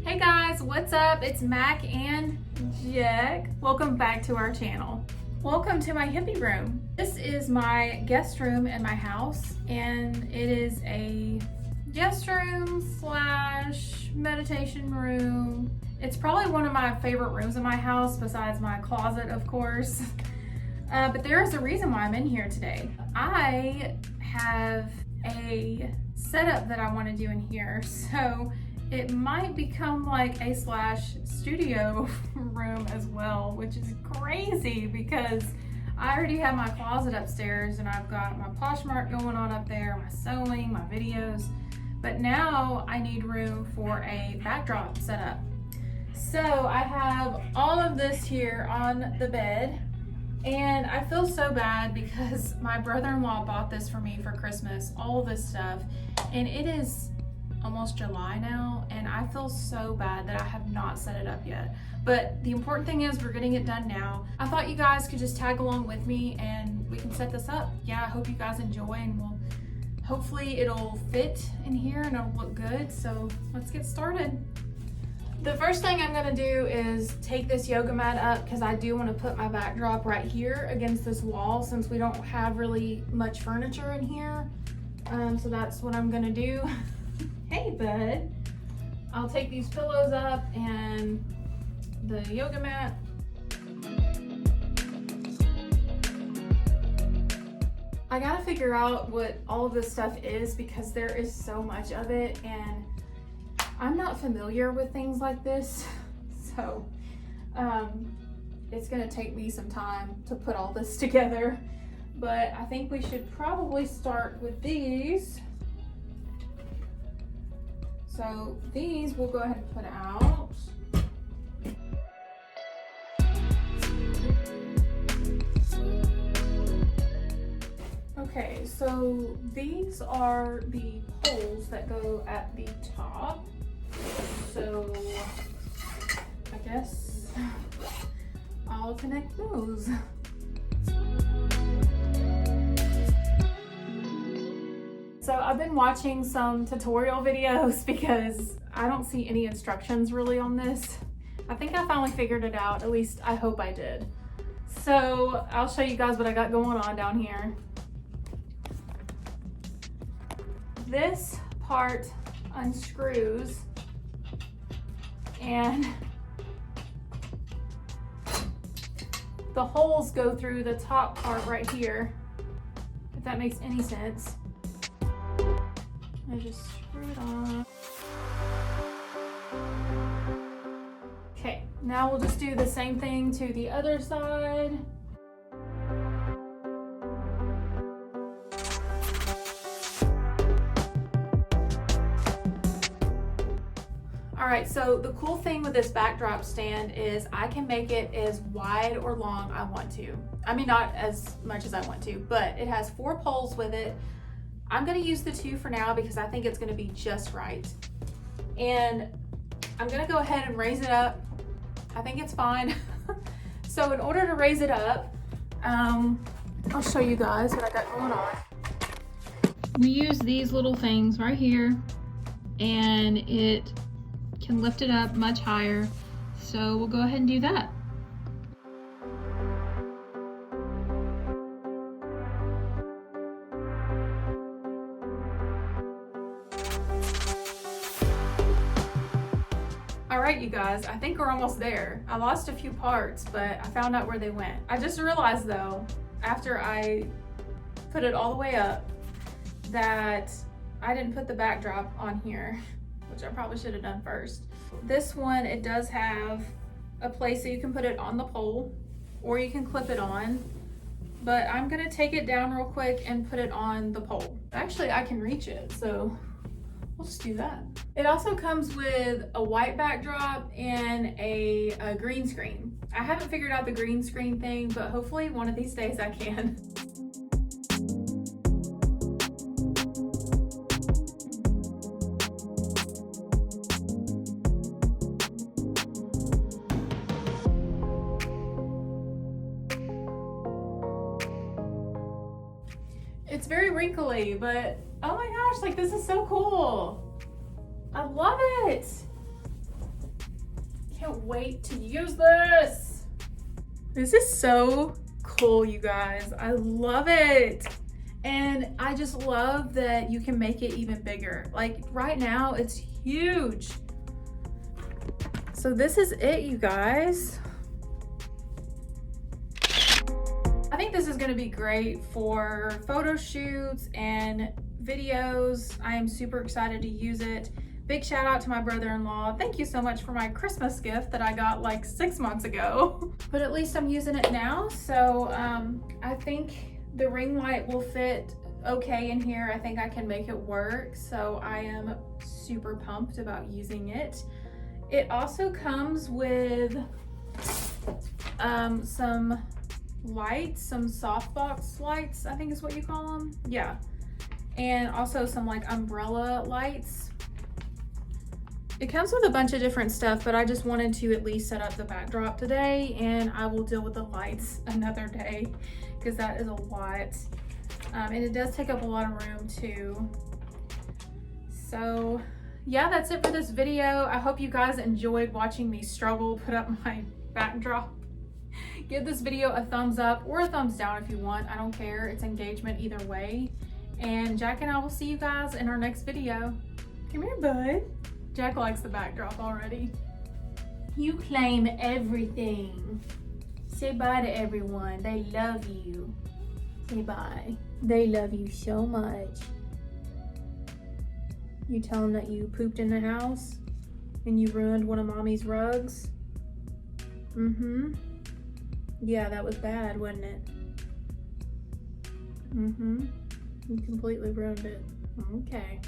Hey guys, what's up? It's Mac and Jack. Welcome back to our channel. Welcome to my hippie room. This is my guest room in my house, and it is a guest room slash meditation room. It's probably one of my favorite rooms in my house besides my closet, of course. But there is a reason why I'm in here today. I have a setup that I want to do in here, so it might become like a slash studio room as well, which is crazy because I already have my closet upstairs and I've got my Poshmark going on up there, my sewing, my videos, but now I need room for a backdrop setup. So I have all of this here on the bed, and I feel so bad because my brother-in-law bought this for me for Christmas, all this stuff, and it is almost July now, and I feel so bad that I have not set it up yet. But the important thing is we're getting it done now. I thought you guys could just tag along with me and we can set this up. Yeah, I hope you guys enjoy, and hopefully it'll fit in here and it'll look good. So let's get started. The first thing I'm gonna do is take this yoga mat up because I do want to put my backdrop right here against this wall since we don't have really much furniture in here. So that's what I'm gonna do. Hey bud, I'll take these pillows up and the yoga mat. I gotta figure out what all of this stuff is because there is so much of it and I'm not familiar with things like this. So it's gonna take me some time to put all this together, but I think we should probably start with these. So these we'll go ahead and put out. Okay, so these are the poles that go at the top. So I guess I'll connect those. So I've been watching some tutorial videos because I don't see any instructions really on this. I think I finally figured it out, at least I hope I did. So I'll show you guys what I got going on down here. This part unscrews and the holes go through the top part right here, if that makes any sense. I just screw it on. Okay, now we'll just do the same thing to the other side. All right, so the cool thing with this backdrop stand is I can make it as wide or long I want to. I mean, not as much as I want to, but it has 4 poles with it. I'm gonna use the 2 for now because I think it's gonna be just right. And I'm gonna go ahead and raise it up. I think it's fine. So in order to raise it up, I'll show you guys what I got going on. We use these little things right here and it can lift it up much higher. So we'll go ahead and do that. All right, you guys, I think we're almost there. I lost a few parts, but I found out where they went. I just realized though, after I put it all the way up, that I didn't put the backdrop on here, which I probably should have done first. This one, it does have a place that you can put it on the pole or you can clip it on, but I'm gonna take it down real quick and put it on the pole. Actually, I can reach it, so we'll just do that. It also comes with a white backdrop and a green screen. I haven't figured out the green screen thing, but hopefully one of these days I can. It's very wrinkly, but oh my gosh, like this is so cool. I love it. can't wait to use this. This is so cool, you guys. I love it. And I just love that you can make it even bigger. Like right now, it's huge. So this is it, you guys. I think this is gonna be great for photo shoots and videos. I am super excited to use it. Big shout out to my brother-in-law. Thank you so much for my Christmas gift that I got like 6 months ago. But at least I'm using it now. So I think the ring light will fit okay in here. I think I can make it work. So I am super pumped about using it. It also comes with some lights, some softbox lights, I think is what you call them. Yeah. And also some like umbrella lights. It comes with a bunch of different stuff, but I just wanted to at least set up the backdrop today, and I will deal with the lights another day because that is a lot. And it does take up a lot of room too. So yeah, that's it for this video. I hope you guys enjoyed watching me struggle put up my backdrop. Give this video a thumbs up or a thumbs down if you want. I don't care. It's engagement either way. And Jack and I will see you guys in our next video. Come here, bud. Jack likes the backdrop already. You claim everything. Say bye to everyone. They love you. Say bye. They love you so much. You tell them that you pooped in the house and you ruined one of mommy's rugs. Mm-hmm. Yeah, that was bad, wasn't it? Mm-hmm. You completely ruined it. Okay.